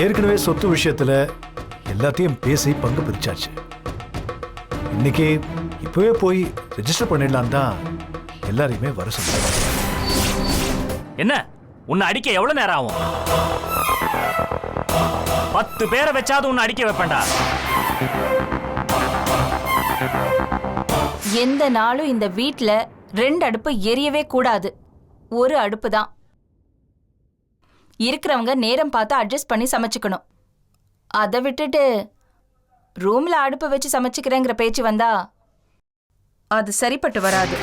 ஏற்கனவே சொத்து விஷயத்துல எல்லாத்தையும் பேசி பங்கு பிரிச்சாச்சு. இன்னைக்கு இப்பவே போய் ரெஜிஸ்டர் பண்ணிடலாம் தான் எல்லாரையுமே வர சொல்றாங்க. என்ன உன்னை அடிக்க எவ்வளவு நேரம் ஆகும்? 10 பேரை வச்சாது உன்னை அடிக்க வைப்பேன்டா. எந்த நாளும் இந்த வீட்ல 2 அடுப்பு எரியவே கூடாது. ஒரு அடுப்பு தான். இருக்கிறவங்க நேரம் பார்த்து அட்ஜஸ்ட் பண்ணி சமைச்சுக்கணும். அதை விட்டுட்டு ரூம்ல அடுப்பு வச்சு சமைச்சுக்கிறேங்கிற பேச்சு வந்தா அது சரிப்பட்டு வராது.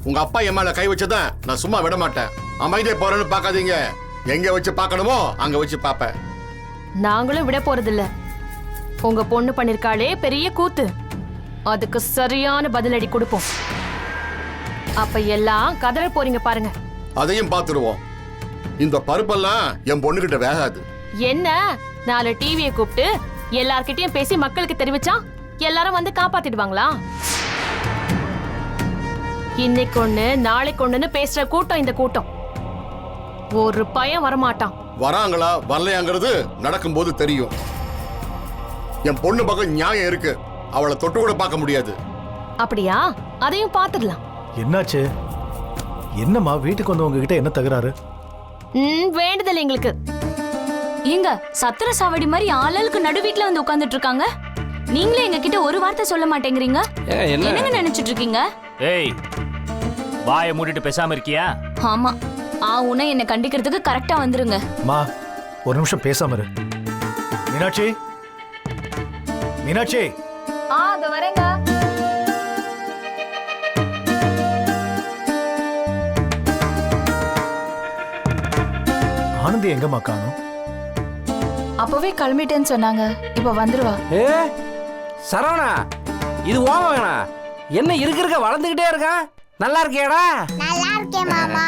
உங்க அப்பா என் மேல கை வச்சதான் நான் சும்மா விட மாட்டேன். அமைதியா போறேன்னு பாக்காதீங்க. எங்க வச்சு பார்க்கணுமோ அங்க வச்சு பாப்பேன். நாங்களும் விட போறதில்ல. உங்க பொண்ணு பண்ணிருக்காளே பெரிய கூத்து, அதுக்கு சரியான பதிலடி கொடுப்போம். அப்ப எல்லாம் கதற போறீங்க பாருங்க. அதையும் பாத்துருவோம். இந்த பருப்பெல்லாம் என் பொண்ணுகிட்ட வேகாது. என்ன 4 டிவியை கூப்பிட்டு எல்லார்கிட்டயும் பேசி மக்களுக்கு தெரிவிச்சா எல்லாரும் வந்து காப்பாத்திடுவாங்களா? இன்னைக்கு ஒண்ணு நாளைக்கு ஒண்ணுன்னு பேசுற கூட்டம் இந்த கூட்டம். ஒரு பயம் வரமாட்டான். வராங்களா வரலையாங்கிறது நடக்கும் போது தெரியும். என் பொண்ணு பக்கம் நியாயம் இருக்கு. அவளை தொட்டு கூட பார்க்க முடியாது. அப்படியா? அதையும் பாத்துடலாம். என்னாச்சு? என்னம்மா வீட்டுக்கு வந்து உங்ககிட்ட என்ன தகராறு? வேண்டுதல் எங்களுக்கு. ஏங்க சத்திர சாவடி மாதிரி ஆளுக்கு நடு வீட்ல வந்து உட்கார்ந்துட்டு இருக்காங்க. நீங்களே எங்க கிட்ட ஒரு வார்த்தை சொல்ல மாட்டேங்கிறீங்க. என்னங்க நினைச்சிட்டு இருக்கீங்க? ஏய், வாயை மூடிட்டு பேசாம இருக்கியா? ஆமா, உன்னை என்ன கண்டிக்கிறதுக்கு கரெக்டா வந்துருங்க. மா ஒரு நிமிஷம் பேசாம இரு. மீனாட்சி, மீனாட்சி. அது வரேங்க. ஆனந்தி எங்கம்மா காணோம்? அப்பவே கிளம்பிட்டேன்னு சொன்னாங்க. இப்ப வந்துருவா. ஏ சரவணா, இது ஓம வேணா. என்ன இருக்க வளர்ந்துகிட்டே இருக்கான். நல்லா இருக்கியாடா? நல்லா இருக்கேன் மாமா.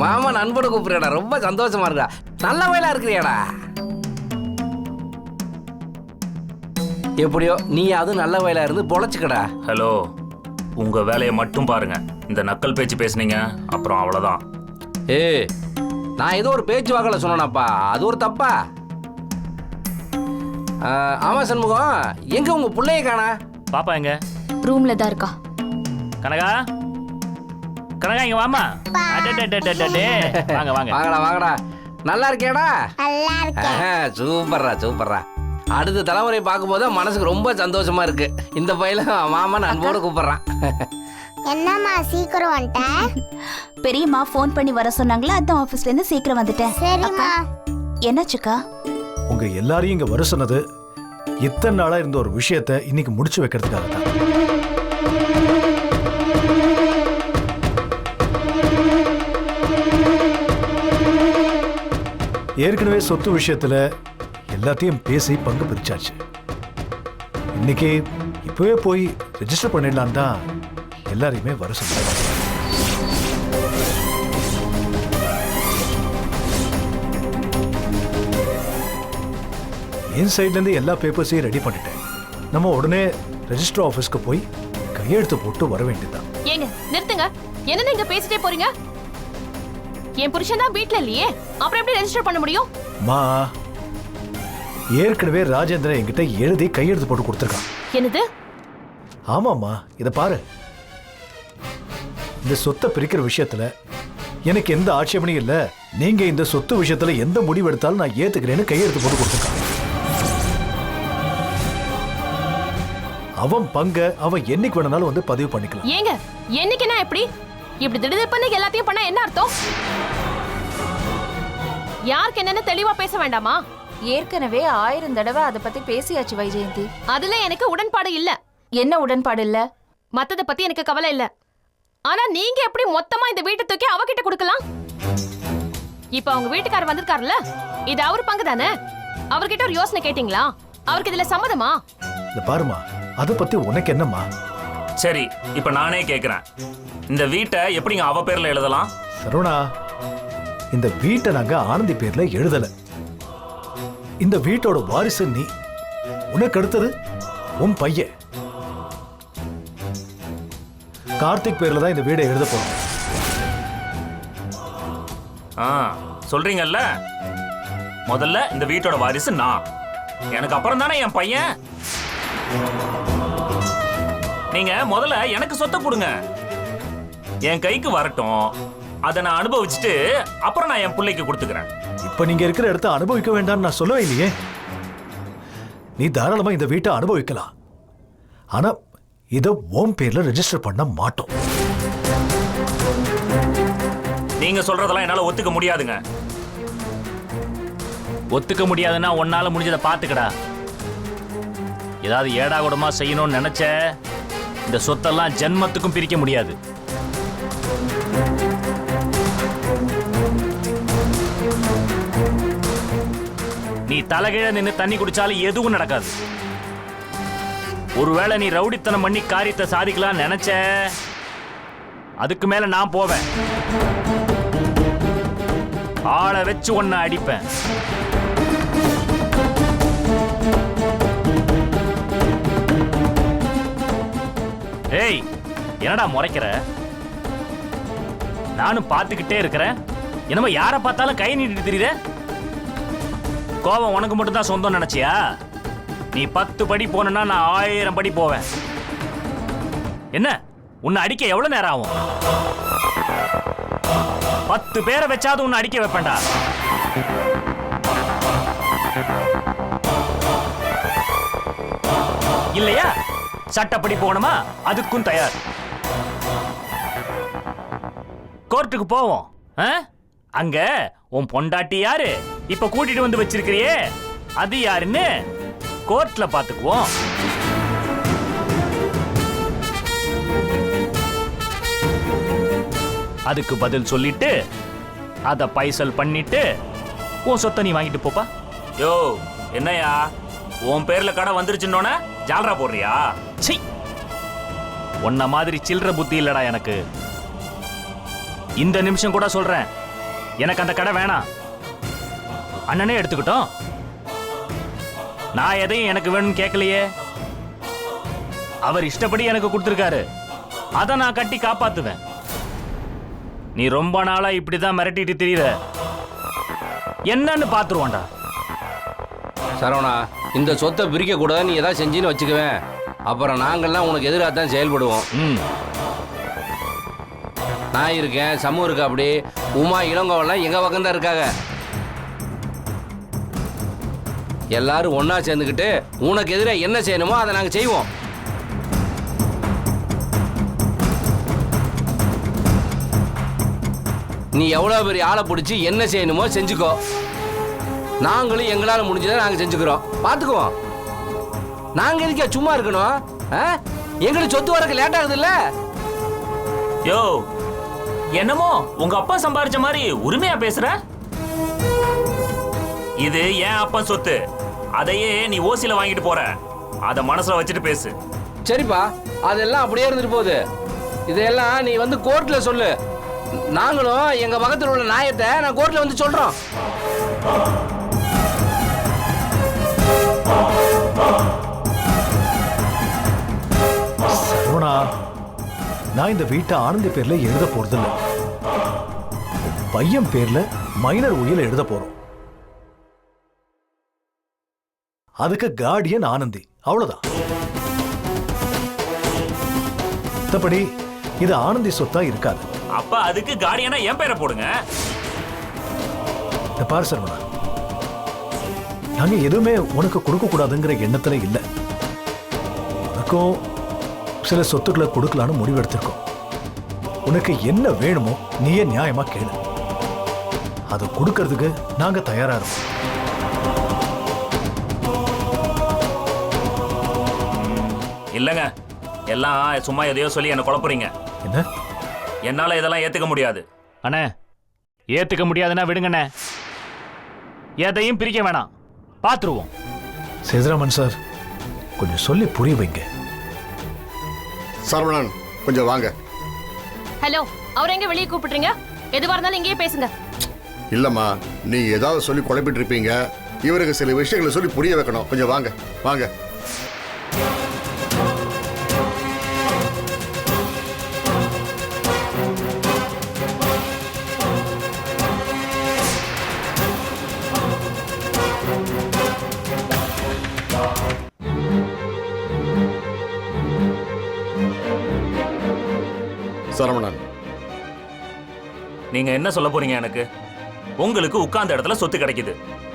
மாமா நண்பனை கூப்பிடுறா. ரொம்ப சந்தோஷமா இருக்கா. நல்ல வயலா இருக்கிறியாடா. எப்படியோ நீ அது நல்ல வயலா இருந்து பொழைச்சுக்கடா. ஹலோ, உங்க வேலையை மட்டும் பாருங்க. இந்த நக்கல் பேச்சு பேசுனீங்க அப்புறம் அவ்வளவுதான். ஏய், நான் ஏதோ ஒரு பேச்சு வாக்கல சொன்னேனாப்பா. அது ஒரு தப்பா? ஆமா சண்முகம், எங்க உங்க பிள்ளைய காணா? பாப்பா எங்க? ரூம்ல தான் இருக்கா. கனகா, கனகா இங்க வாமா. வாங்க வாங்க. வாங்கடா வாங்கடா. நல்லா இருக்கியாடா? நல்லா இருக்கேன். சூப்பர்ரா சூப்பர்ரா. அடுத்த தலைமுறை பார்க்கும்போது மனசுக்கு ரொம்ப சந்தோஷமா இருக்கு. இந்த பையல மாமா அன்போடு கூப்பிடுறான். என்னம்மா சீக்கிரம் வந்துட்ட? பெரியம்மா ஃபோன் பண்ணி வர சொன்னாங்களா, அதான் ஆபீஸ்ல இருந்து சீக்கிரம் வந்துட்டேன். சரிம்மா. என்னாச்சுக்கா? உங்க எல்லாரையும் இங்க வர சொன்னது இத்தனை நாளா இருந்த ஒரு விஷயத்தை இன்னைக்கு முடிச்சு வைக்கிறதுக்காக தான். ஏற்கனவே சொத்து விஷயத்துல எல்லாத்தையும் பேசி பங்கு பிரிச்சாச்சு. இன்னைக்கு இப்பவே போய் ரெஜிஸ்டர் பண்ணிடலாம் தான் எல்லாரையுமே வர சொல்றாங்க. என் சைட்ல இருந்து எல்லா பேப்பர்ஸையும் ரெடி பண்ணிட்டேன். நம்ம உடனே ரெஜிஸ்டர் ஆபீஸ்க்கு போய் கையெழுத்து போட்டு வர வேண்டியதுதான். ஏங்க நிறுத்துங்க. என்ன நீங்க பேசிட்டே போறீங்க? என் புருஷன் தான் வீட்ல இல்லையே, அப்புறம் எப்படி ரெஜிஸ்டர் பண்ண முடியும்? மா, ஏற்கனவே ராஜேந்திரன் என்கிட்ட எழுதி கையெழுத்து போட்டு கொடுத்துருக்கான். என்னது? ஆமாம்மா, இத பாரு. இந்த சொத்தை பிரிக்கிற விஷயத்துல எனக்கு எந்த ஆட்சேபனையும் இல்ல. நீங்க இந்த சொத்து விஷயத்துல எந்த முடிவு எடுத்தாலும் நான் ஏத்துக்கிறேன்னு கையெழுத்து போட்டு கொடுத்துருக்கான். அவன் பங்க அவன் என்னைக்கு வேணாலும் வந்து பதிவு பண்ணிக்கலாம். ஏங்க என்னைக்குன்னா எப்படி? இப்படி திடீர் பண்ணி எல்லாத்தையும் பண்ணா என்ன அர்த்தம்? யாருக்கு என்னன்னு தெளிவா பேச வேண்டாமா? ஏற்கனவே 1000 தடவை அதை பத்தி பேசியாச்சு வைஜெயந்தி. அதுல எனக்கு உடன்பாடு இல்ல. என்ன உடன்பாடு இல்ல? மத்தத பத்தி எனக்கு கவலை இல்ல. ஆனா நீங்க எப்படி மொத்தமா இந்த வீட்டை தூக்கி அவகிட்ட கொடுக்கலாம்? இப்ப அவங்க வீட்டுக்காரர் வந்திருக்காருல்ல, இது அவர் பங்கு தானே. அவர்கிட்ட ஒரு யோசனை கேட்டீங்களா? அவருக்கு இதுல சம்மதமா? இந்த பாருமா, அத பத்தி உனக்கு என்னம்மா? சரி, இப்ப நானே கேக்குறேன். இந்த வீட்டை எப்படிங்க அவ பேர்ல எழுதலாம்? சரவணா, இந்த வீட்டை நாங்க ஆனந்தி பேர்ல எழுதல. இந்த வீட்டோட வாரிசு நீ. உனக்கு அடுத்தது உன் பையன் கார்த்திக் பேர்ல தான் இந்த வீடை எழுத போறோம். ஆ சொல்றீங்கல்ல, முதல்ல இந்த வீட்டோட வாரிசு நான், எனக்கு அப்புறம் தானே என் பையன். நீங்க முதல்ல எனக்கு சொத்தை கொடுங்க, என் கைக்கு வரட்டும், அதை நான் அனுபவிச்சுட்டு அப்புறம் நான் என் பிள்ளைக்கு கொடுத்துக்கிறேன். இப்ப நீங்க இருக்கிற இடத்த அனுபவிக்க வேண்டாம்னு நான் சொல்லவே இல்லையே. நீ தாராளமா இந்த வீட்டை அனுபவிக்கலாம். ஆனா இதை உன் பேர்ல ரெஜிஸ்டர் பண்ண மாட்டோம். நீங்க சொல்றதெல்லாம் என்னால ஒத்துக்க முடியாதுங்க. ஒத்துக்க முடியாதுன்னா உன்னால முடிஞ்சதை பாத்துக்கடா. ஏதாவது ஏடாகூடமா செய்யணும்னு நினைச்ச இந்த சொத்தெல்லாம் ஜென்மத்துக்கும் பிரிக்க முடியாது. நீ தலைகீழ நின்று தண்ணி குடிச்சாலும் எதுவும் நடக்காது. ஒருவேளை நீ ரவுடித்தனம் பண்ணி காரியத்தை சாதிக்கலாம் நினைச்ச, அதுக்கு மேல நான் போவேன், ஆளை வச்சு ஒன்ன அடிப்பேன். ஏய், என்னடா முறைக்கிற? நானும் பார்த்துக்கிட்டே இருக்கிறேன், என்னமோ யாரை பார்த்தாலும் கை நீட்டிட்டு தெரியுற. கோபம் உனக்கு மட்டும் தான் சொந்தம் நினைச்சியா? நீ 10 படி போனா நான் 1000 படி போவேன். என்ன உன்னை அடிக்க எவ்வளவு நேரம் ஆகும்? 10 பேரை வச்சாவது உன்னை அடிக்க வைப்பேன்டா. இல்லையா சட்டப்படி போகணுமா? அதுக்கும் தயார். கோர்ட்டுக்கு போவோம். அங்க உன் பொண்டாட்டி யாரு இப்ப கூட்டிட்டு வந்து வச்சிருக்கிறியே அது யாருன்னு கோர்ட்ல பாத்துக்குவோம். அதுக்கு பதில் சொல்லிட்டு அத பைசல் பண்ணிட்டு உன் சொத்தை நீ வாங்கிட்டு போப்பா. யோ என்னையா உன் பேர்ல கடை வந்துருச்சுன்னோன ஜாலரா போடுறியா? சீ, உன்ன மாதிரி சில்லற புத்தி இல்லடா எனக்கு. இந்த நிமிஷம் கூட சொல்றேன், எனக்கு அந்த கடை வேணாம். அண்ணனே எடுத்துக்கிட்டோம். நான் எதையும் எனக்கு வேணும்னு கேட்கலையே. அவர் இஷ்டப்படி எனக்கு கொடுத்துருக்காரு, அதை நான் கட்டி காப்பாத்துவேன். நீ ரொம்ப நாளா இப்படிதான் மிரட்டிட்டு தெரியுற, என்னன்னு பாத்துருவான்டா. சரவணா, இந்த சொத்தை பிரிக்க கூடாது, நீ ஏதாவது செஞ்சுன்னு வச்சுக்குவேன், அப்புறம் நாங்கள்லாம் உனக்கு எதிராக தான் செயல்படுவோம். நான் இருக்கேன், சமூக இருக்கா, அப்படி உமா இளங்கோவெல்லாம் எங்க பக்கம் தான் இருக்காங்க. எல்லாரும் ஒன்னா சேர்ந்துக்கிட்டு உனக்கு எதிராக என்ன செய்யணுமோ அதை நாங்கள் செய்வோம். நீ எவ்வளோ பெரிய ஆளை பிடிச்சி என்ன செய்யணுமோ செஞ்சுக்கோ. நாங்களும் எங்களால் முடிஞ்சதை நாங்கள் செஞ்சுக்கிறோம், பார்த்துக்குவோம். நாங்கள் எதுக்கே சும்மா இருக்கணும்? எங்களுக்கு சொத்து வரக்கு லேட் ஆகுது இல்ல? யோ என்னமோ உங்க அப்பா சம்பாரிச்ச மாதிரி உரிமையா பேசுற. இது ஏன் அப்பா சொத்து, அதையே நீ ஓசில வாங்கிட்டு போற, அத மனசுல வச்சுட்டு பேசு. சரிப்பா, அதெல்லாம் அப்படியே இருந்துட்டு போகுது. இதெல்லாம் நீ வந்து கோர்ட்ல சொல்லு. நாங்களும் எங்க பக்கத்தில் உள்ள நியாயத்தை நான் கோர்ட்ல வந்து சொல்றோம். சரவணா, நான் இந்த வீட்டை ஆனந்தி பேர்ல எழுத போறதில்லை. பையன் பேர்ல மைனர் உயில எழுத போறோம். அதுக்கு கார்டியன் ஆனந்தி, அவ்வளவுதான். மத்தபடி இது ஆனந்தி சொத்தா இருக்காது. அப்ப அதுக்கு கார்டியனா என் பேரை போடுங்க. இந்த பாரு சரவணா, நாங்க எதுவுமே உனக்கு கொடுக்க கூடாதுங்கிற எண்ணத்துல இல்ல. உனக்கும் சில சொத்துக்களை கொடுக்கலான்னு முடிவெடுத்திருக்கோம். உனக்கு என்ன வேணுமோ நீயே நியாயமா கேளு, அதை கொடுக்கறதுக்கு நாங்க தயாரா இருக்கோம். இல்லங்க, எல்லாம் சும்மா எதையோ சொல்லி என்ன குழப்புறீங்க. என்ன? என்னால இதெல்லாம் ஏத்துக்க முடியாது. அண்ணே, ஏத்துக்க முடியாதுன்னா விடுங்கண்ணே, எதையும் பிரிக்க வேணாம், பாத்துருவோம். சேதுராமன் சார், கொஞ்சம் சொல்லி புரிய வைங்க. சரவணன், கொஞ்சம் வாங்க. ஹலோ, அவர் எங்க வெளியே கூப்பிடுறீங்க? எதுவா இருந்தாலும் இங்கேயே பேசுங்க. இல்லம்மா, நீங்க ஏதாவது சொல்லி குழப்பிட்டு இருப்பீங்க, இவருக்கு சில விஷயங்களை சொல்லி புரிய வைக்கணும். கொஞ்சம் வாங்க வாங்க. சரவணன், நீங்க என்ன சொல்ல போறீங்க எனக்கு? உங்களுக்கு உட்கார்ந்த இடத்துல சொத்து கிடைக்குது,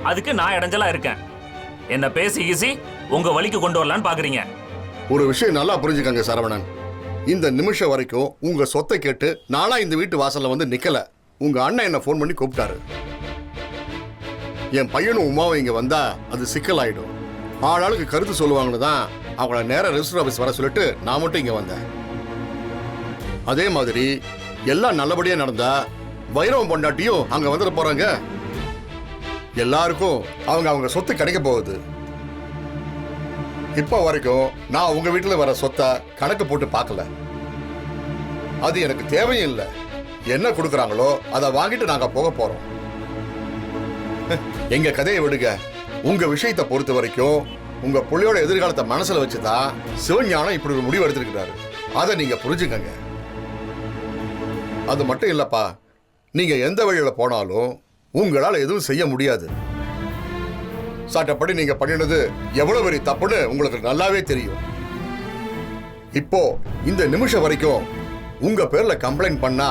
அதுக்கு நான் இடைஞ்சலா இருக்கேன். என்ன பேசி கீசி உங்க வழிக்கு கொண்டு வரலான்னு பாக்குறீங்க. ஒரு விஷயம் நல்லா புரிஞ்சுக்கங்க சரவணன். இந்த நிமிஷம் வரைக்கும் உங்க சொத்தை கேட்டு நானா இந்த வீட்டு வாசல்ல வந்து நிக்கல. உங்க அண்ணன் என்ன ஃபோன் பண்ணி கூப்பிட்டாரு. என் பையனும் உமாவும் இங்க வந்தா அது சிக்கலாயிடும். ஆளாளுக்கு கருத்து சொல்லுவாங்கன்னு தான் அவங்கள நேரா ரெஜிஸ்டர் ஆஃபீஸ் வர சொல்லிட்டு நான் மட்டும் இங்க வந்தேன். அதே மாதிரி எல்லாம் நல்லபடியா நடந்தா வைரவம் பொண்டாட்டியும் அங்க வந்துட போறாங்க. எல்லாருக்கும் அவங்க சொத்து கிடைக்க போகுது. இப்ப வரைக்கும் நான் உங்க வீட்டுல வர சொத்தை கணக்கு போட்டு பார்க்கல. அது எனக்கு தேவையும் இல்லை. என்ன கொடுக்குறாங்களோ அதை வாங்கிட்டு நாங்க போக போறோம். எங்க கதையை விடுங்க. உங்க விஷயத்தை பொறுத்த வரைக்கும் உங்க புள்ளையோட எதிர்காலத்தை மனசுல வச்சுதான் சிவஞானம் இப்படி ஒரு முடிவு எடுத்திருக்கிறாரு. அதை நீங்க புரிஞ்சுக்கங்க. அது மட்டும் இல்லப்பா, நீங்க எந்த வழியில போனாலும் உங்களால எதுவும் செய்ய முடியாது. சட்டப்படி நீங்க பண்ணினது எவ்வளவு பெரிய தப்புன்னு உங்களுக்கு நல்லாவே தெரியும். இப்போ இந்த நிமிஷம் வரைக்கும் உங்க பேர்ல கம்ப்ளைண்ட் பண்ணா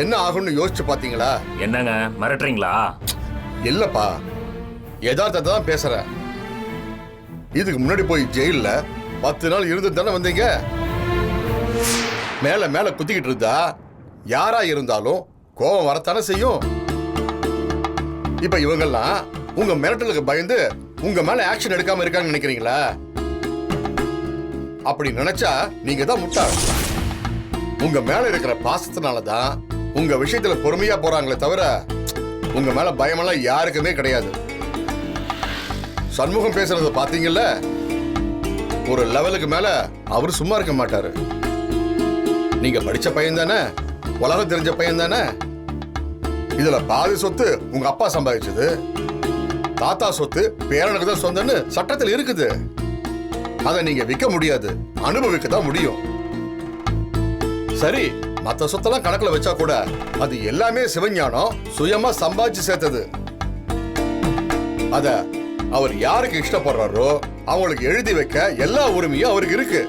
என்ன ஆகும்னு யோசிச்சு பாத்தீங்களா? என்னங்க மிரட்டுறீங்களா? இல்லப்பா, யதார்த்தத்தை தான் பேசுறேன். இதுக்கு முன்னாடி போய் ஜெயில்ல 10 நாள் இருந்து தானே வந்தீங்க. மேல மேல குத்திக்கிட்டு இருந்தா யாரா இருந்தாலும் கோபம் வரத்தானே செய்யும். இப்ப இவங்கெல்லாம் உங்க மிரட்டலுக்கு பயந்து உங்க மேல ஆக்ஷன் எடுக்காம இருக்காங்கன்னு நினைக்கிறீங்களா? அப்படி நினைச்சா நீங்க தான் முட்டாள். உங்க மேல இருக்கிற பாசத்தினால தான் உங்க விஷயத்துல பொறுமையா போறாங்களே தவிர உங்க மேல பயமெல்லாம் யாருக்குமே கிடையாது. சண்முகம் பேசுறத பாத்தீங்கல்ல, ஒரு லெவலுக்கு மேல அவரு சும்மா இருக்க மாட்டாரு. நீங்க படிச்ச பையன் தானே, உலகம் தெரிஞ்ச பையன் தானே. இதுல பாதி சொத்து உங்க அப்பா சம்பாதிச்சது, தாத்தா சொத்து பேரனுக்கு தான் சொந்தன்னு சட்டத்தில் இருக்குது. அதை நீங்க விற்க முடியாது, அனுபவிக்க தான் முடியும். சரி, மத்த சொத்தெல்லாம் கணக்குல வச்சா கூட அது எல்லாமே சிவஞானம் சுயமா சம்பாதிச்சு சேர்த்தது. அத அவர் யாருக்கு இஷ்டப்படுறாரோ அவங்களுக்கு எழுதி வைக்க எல்லா உரிமையும் அவருக்கு இருக்கு.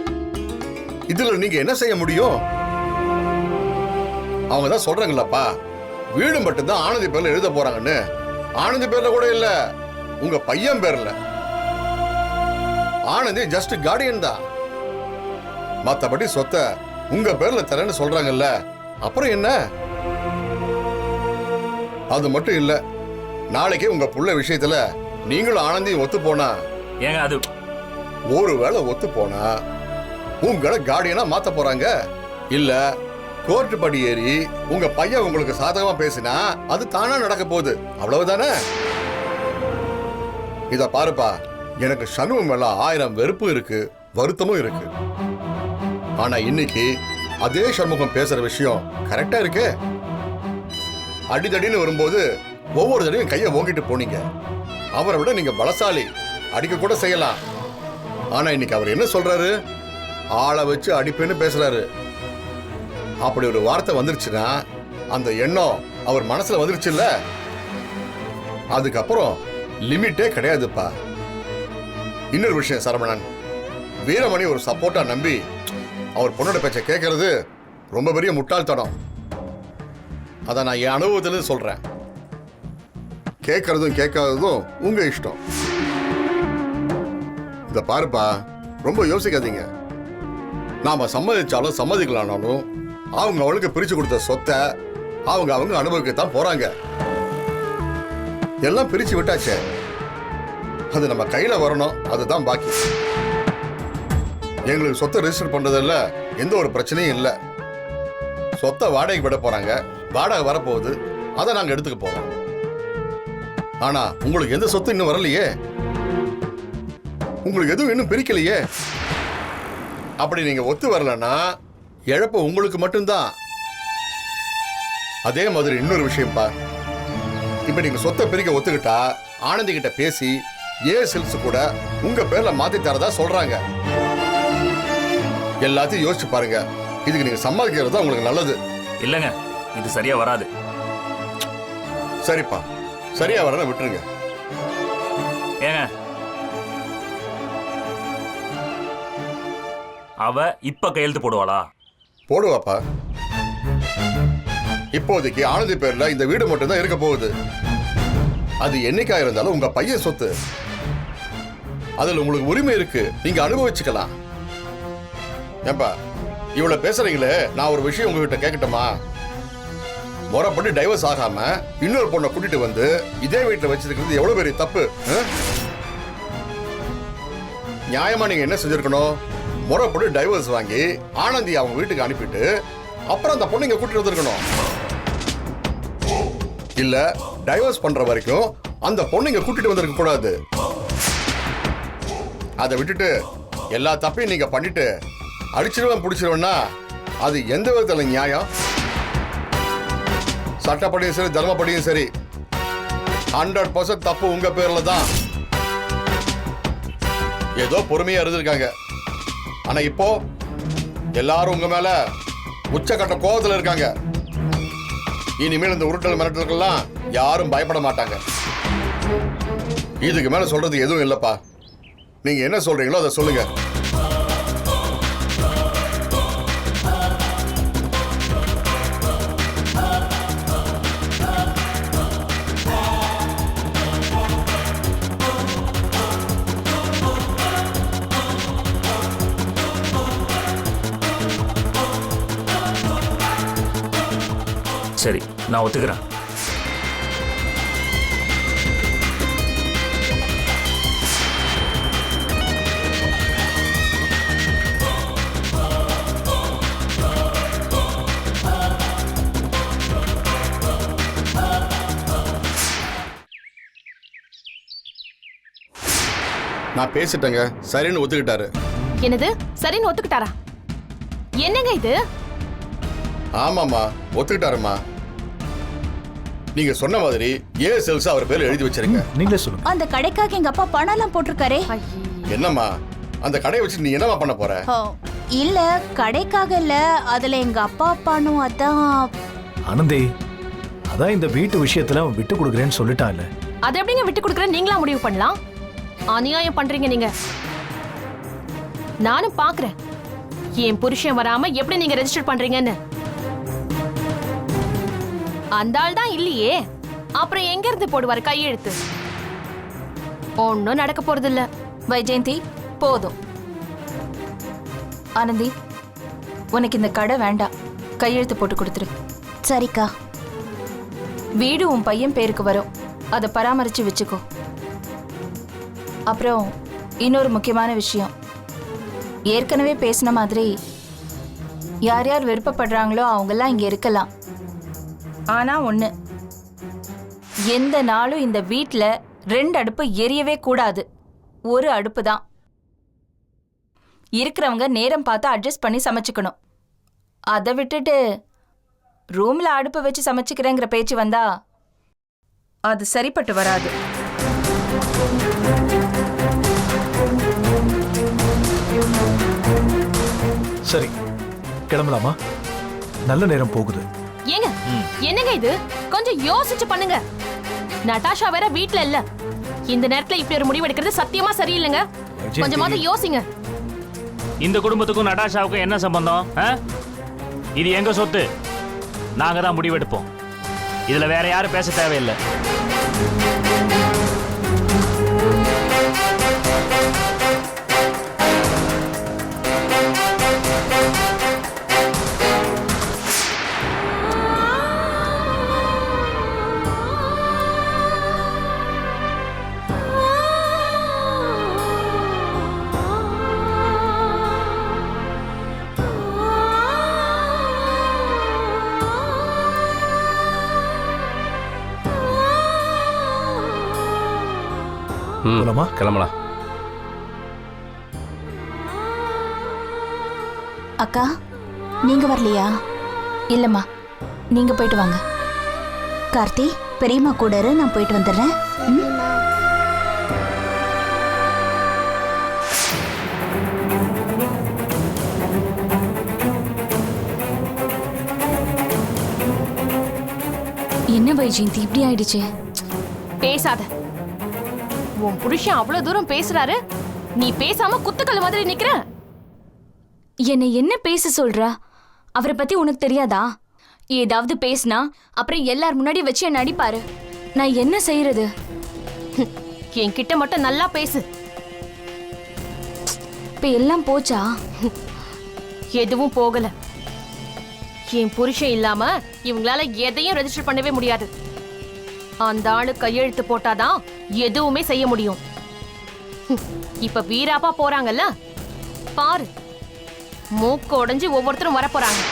இதுல நீங்க என்ன செய்ய முடியும்? அவங்க தான் சொல்றாங்களப்பா, வீடு மட்டும்தான் ஆனந்தி பேர்ல எழுத போறாங்கன்னு. ஆனந்தி பேர்ல கூட இல்ல, உங்க பையன் பேர்ல. ஆனந்தி ஜஸ்ட் கார்டியன் தான். மத்தபடி சொத்தை உங்க பேர்ல தரேன்னு சொல்றாங்கல்ல, அப்புறம் என்ன? அது மட்டும் இல்ல, நாளைக்கே உங்க புள்ள விஷயத்துல நீங்களும் ஆனந்தியும் ஒத்து போனா, ஏங்க அது ஒருவேளை ஒத்து போனா உங்களை கார்டியனா மாத்த போறாங்க. இல்ல கோர்ட் படி ஏறி உங்க பையன் உங்களுக்கு சாதகமா பேசினா அது தானா நடக்க போகுது. அவ்வளவுதானே? இத பாருப்பா, எனக்கு சண்முகம் மேல 1000 வெறுப்பு இருக்கு, வருத்தமும் இருக்கு. ஆனா இன்னைக்கு அதே சண்முகம் பேசுற விஷயம் கரெக்டா இருக்கு. அடிதடின்னு வரும்போது ஒவ்வொரு தடையும் கையை ஓங்கிட்டு போனீங்க. அவரை விட நீங்க பலசாலி, அடிக்க கூட செய்யலாம். ஆனா இன்னைக்கு அவர் என்ன சொல்றாரு? ஆளை வச்சு அடிப்பேன்னு பேசுறாரு. அப்படி ஒரு வார்த்தை வந்துருச்சுன்னா அந்த எண்ணம் அவர் மனசுல வந்துருச்சுல்ல, அதுக்கப்புறம் லிமிட்டே கிடையாதுப்பா. இன்னொரு விஷயம் சரவணன், வீரமணி ஒரு சப்போர்ட்டா நம்பி அவர் பொண்ணோட பேச்சை கேட்கறது ரொம்ப பெரிய முட்டாள்தனம். அதை நான் என் அனுபவத்துல சொல்றேன். கேட்கறதும் கேட்காததும் உங்க இஷ்டம். இத பாருப்பா, ரொம்ப யோசிக்காதீங்க. நாம சம்மதிச்சாலும் சம்மதிக்கலானாலும் அவங்க அவளுக்கு பிரிச்சு கொடுத்த சொத்தை அவங்க அனுபவிக்கத்தான் போறாங்க. எல்லாம் பிரிச்சு விட்டாச்சே, அது நம்ம கையில வரணும், அதுதான் பாக்கி. எங்களுக்கு சொத்தை ரெஜிஸ்டர் பண்றதுல எந்த ஒரு பிரச்சனையும் இல்லை. சொத்தை வாடகைக்கு விட போறாங்க, வாடகை வரப்போகுது, அதை நாங்க எடுத்துக்க போறோம். ஆனா உங்களுக்கு எந்த சொத்து இன்னும் வரலையே, உங்களுக்கு எதுவும் இன்னும் பிரிக்கலையே. அப்படி நீங்க ஒத்து வரலன்னா இழப்பு உங்களுக்கு மட்டும்தான். அதே மாதிரி இன்னொரு விஷயம்ப்பா, இப்ப நீங்க சொத்தை பிரிக்க ஒத்துக்கிட்டா ஆனந்தி கிட்ட பேசி ஏ சில்ஸ் கூட உங்க பேர்ல மாத்தி தரதா சொல்றாங்க. எல்லாத்தையும் யோசிச்சு பாருங்க. இதுக்கு நீங்க சம்மதிக்கிறது தான் உங்களுக்கு நல்லது. இல்லைங்க, இது சரியா வராது. சரிப்பா, சரியா வரத விட்டுருங்க. ஏங்க, அவ இப்ப கையெழுத்து போடுவாளா? போடுவாப்பா. இப்போதைக்கு ஆனந்தி பேர்ல இந்த வீடு மட்டும் தான் இருக்க போகுது. அது என்னைக்கா இருந்தாலும் உங்க பையன் சொத்து. அதுல உங்களுக்கு உரிமை இருக்கு, நீங்க அனுபவிச்சுக்கலாம். ஏப்பா இவ்வளவு பேசுறீங்களே, நான் ஒரு விஷயம் உங்ககிட்ட கேட்கட்டுமா? முறைப்படி டைவர்ஸ் ஆகாம இன்னொரு பொண்ணை கூட்டிட்டு வந்து இதே வீட்டுல வச்சிருக்கிறது எவ்வளவு பெரிய தப்பு. நியாயமா நீங்க என்ன செஞ்சிருக்கணும்? முறைப்படி டைவர்ஸ் வாங்கி ஆனந்தி அவங்க வீட்டுக்கு அனுப்பிட்டு அப்புறம் அந்த பொண்ணு இங்க கூட்டிட்டு வந்திருக்கணும். இல்ல டைவர்ஸ் பண்ற வரைக்கும் அந்த பொண்ணு இங்க கூட்டிட்டு வந்திருக்க கூடாது. அதை விட்டுட்டு எல்லா தப்பையும் நீங்க பண்ணிட்டு அடிச்சிருவன் பிடிச்சிருவன்னா அது எந்த விதத்துல நியாயம்? சட்டப்படியும் சரி தர்மப்படியும் சரி 100% தப்பு உங்க பேர்ல தான். ஏதோ பொறுமையா இருந்திருக்காங்க. ஆனா இப்போ எல்லாரும் உங்க மேல உச்சக்கட்ட கோபத்துல இருக்காங்க. இனிமேல் இந்த உருட்டல் மிரட்டலுக்கெல்லாம் யாரும் பயப்பட மாட்டாங்க. இதுக்கு மேல சொல்றது எதுவும் இல்லப்பா. நீங்க என்ன சொல்றீங்களோ அதை சொல்லுங்க. சரி, நான் ஒத்துக்கிறேன். நான் பேசிட்டேங்க, சரின்னு ஒத்துக்கிட்டாரு. என்னது சரின்னு ஒத்துக்கிட்டாரா? என்னங்க இது? ஆமாமா, ஒத்துக்கிட்டாருமா. நீங்க சொன்ன மாதிரி ஏ செல்ஸ் அவர் பேர்ல எழுதி வச்சிருங்க. நீங்களே சொல்லுங்க. அந்த கடைக்காக எங்க அப்பா பணம் எல்லாம் போட்டிருக்காரே. என்னம்மா அந்த கடையை வச்சு நீ என்னமா பண்ண போற? இல்ல கடைக்காக இல்ல, அதுல எங்க அப்பா பணம். அதான் ஆனந்தி, அதான் இந்த வீட்டு விஷயத்துல அவன் விட்டு கொடுக்குறேன்னு சொல்லிட்டான் இல்ல. அது எப்படிங்க விட்டு கொடுக்குறேன் நீங்களா முடிவு பண்ணலாம்? அநியாயம் பண்றீங்க நீங்க. நானும் பாக்குறேன் என் புருஷன் வராம எப்படி நீங்க ரெஜிஸ்டர் பண்றீங்கன்னு. அந்த ஆள் தான் இல்லையே, அப்புறம் எங்க இருந்து போடுவாரு கையெழுத்து? ஒன்னும் நடக்க போறது இல்ல. வைஜெயந்தி, போதும். ஆனந்தி, உனக்கு இந்த கடை வேண்டாம், கையெழுத்து போட்டு கொடுத்துரு. சரிக்கா. வீடு உன் பையன் பேருக்கு வரும், அதை பராமரிச்சு வச்சுக்கோ. அப்புறம் இன்னொரு முக்கியமான விஷயம், ஏற்கனவே பேசின மாதிரி யார் யார் விருப்பப்படுறாங்களோ அவங்கெல்லாம் இங்க இருக்கலாம். ஆனா ஒண்ணு, எந்த நாளும் இந்த வீட்ல 2 அடுப்பு எரியவே கூடாது. ஒரு அடுப்பு தான். இருக்கிறவங்க நேரம் பார்த்து அட்ஜஸ்ட் பண்ணி சமைச்சுக்கணும். அதை விட்டுட்டு ரூம்ல அடுப்பு வச்சு சமைச்சுக்கிறேங்கிற பேச்சு வந்தா அது சரிப்பட்டு வராது. சரி, கிளம்பலாமா? நல்ல நேரம் போகுது. ஏங்க என்னங்க இது? கொஞ்சம் யோசிச்சு பண்ணுங்க. நட்டாஷா வேற வீட்ல இல்ல. இந்த நேரத்துல இப்படி ஒரு முடிவு எடுக்கிறது சத்தியமா சரியில்லைங்க. கொஞ்சமாவது யோசிங்க. இந்த குடும்பத்துக்கும் நடாஷாவுக்கும் என்ன சம்பந்தம்? இது எங்க சொத்து, நாங்க தான் முடிவெடுப்போம். இதுல வேற யாரும் பேச தேவையில்லை. போலாமா? கிளம்பலாம். அக்கா நீங்க வரலையா? இல்லம்மா, நீங்க போயிட்டு வாங்க. கார்த்தி பெரியம்மா கூட இரு, நான் போயிட்டு வந்துடுறேன். சரிம்மா. வைஜெயந்தி இப்படி ஆயிடுச்சு? பேசாத. உன் புருஷன் அவ்வளவு தூரம் பேசுறாரு, நீ பேசாம குத்துக்கல் மாதிரி நிக்கிற. என்னை என்ன பேச சொல்ற? அவரை பத்தி உனக்கு தெரியாதா? ஏதாவது பேசினா அப்புறம் எல்லார் முன்னாடி வச்சு என்ன அடிப்பாரு. நான் என்ன செய்யறது? என்கிட்ட மட்டும் நல்லா பேசு. இப்ப எல்லாம் போச்சா? எதுவும் போகல. என் புருஷன் இல்லாம இவங்களால எதையும் ரெஜிஸ்டர் பண்ணவே முடியாது. அந்த ஆளு கையெழுத்து போட்டாதான் எதுவுமே செய்ய முடியும். இப்ப வீராப்பா போறாங்கல்ல, பாரு, மூக்கு உடைஞ்சு ஒவ்வொருத்தரும் வர போறாங்க.